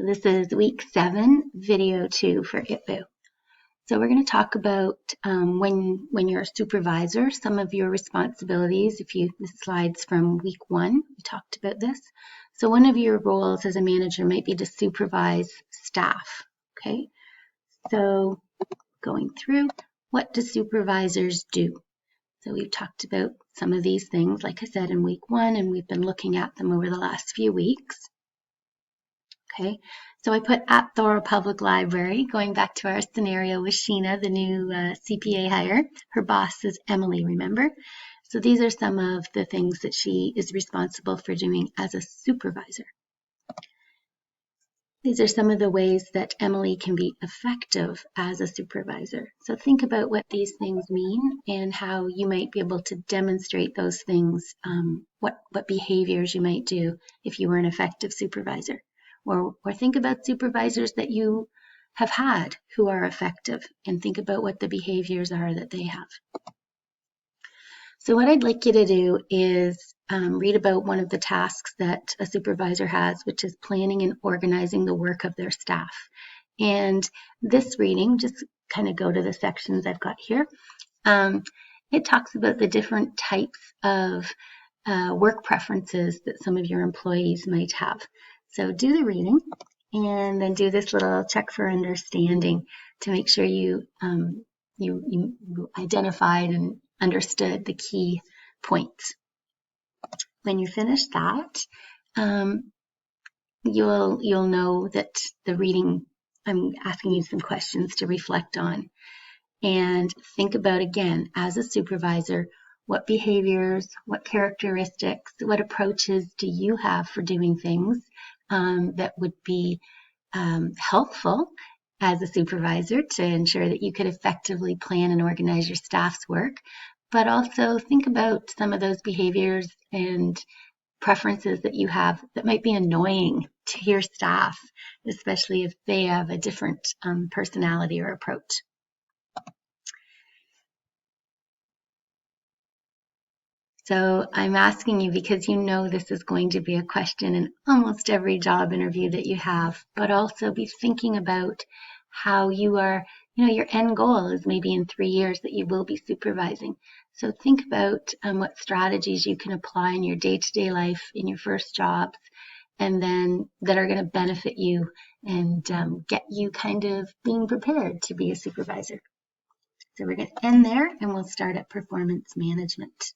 So this is week 7, video 2 for ITBU. So we're going to talk about when you're a supervisor, some of your responsibilities. This slide's from week 1, we talked about this. So one of your roles as a manager might be to supervise staff, okay? So going through, what do supervisors do? So we've talked about some of these things, like I said, in week 1, and we've been looking at them over the last few weeks. Okay, so I put at Thorough Public Library, going back to our scenario with Sheena, the new CPA hire. Her boss is Emily, remember? So these are some of the things that she is responsible for doing as a supervisor. These are some of the ways that Emily can be effective as a supervisor. So think about what these things mean and how you might be able to demonstrate those things, what behaviors you might do if you were an effective supervisor. Or think about supervisors that you have had who are effective and think about what the behaviors are that they have. So what I'd like you to do is read about one of the tasks that a supervisor has, which is planning and organizing the work of their staff. And this reading, just kind of go to the sections I've got here. It talks about the different types of work preferences that some of your employees might have. So do the reading and then do this little check for understanding to make sure you identified and understood the key points. When you finish that, you'll know that the reading, I'm asking you some questions to reflect on and think about, again, as a supervisor, what behaviors, what characteristics, what approaches do you have for doing things that would be helpful as a supervisor to ensure that you could effectively plan and organize your staff's work, but also think about some of those behaviors and preferences that you have that might be annoying to your staff, especially if they have a different personality or approach. So I'm asking you because you know this is going to be a question in almost every job interview that you have, but also be thinking about how you are, your end goal is maybe in 3 years that you will be supervising. So think about what strategies you can apply in your day-to-day life, in your first jobs, and then that are going to benefit you and get you kind of being prepared to be a supervisor. So we're going to end there and we'll start at performance management.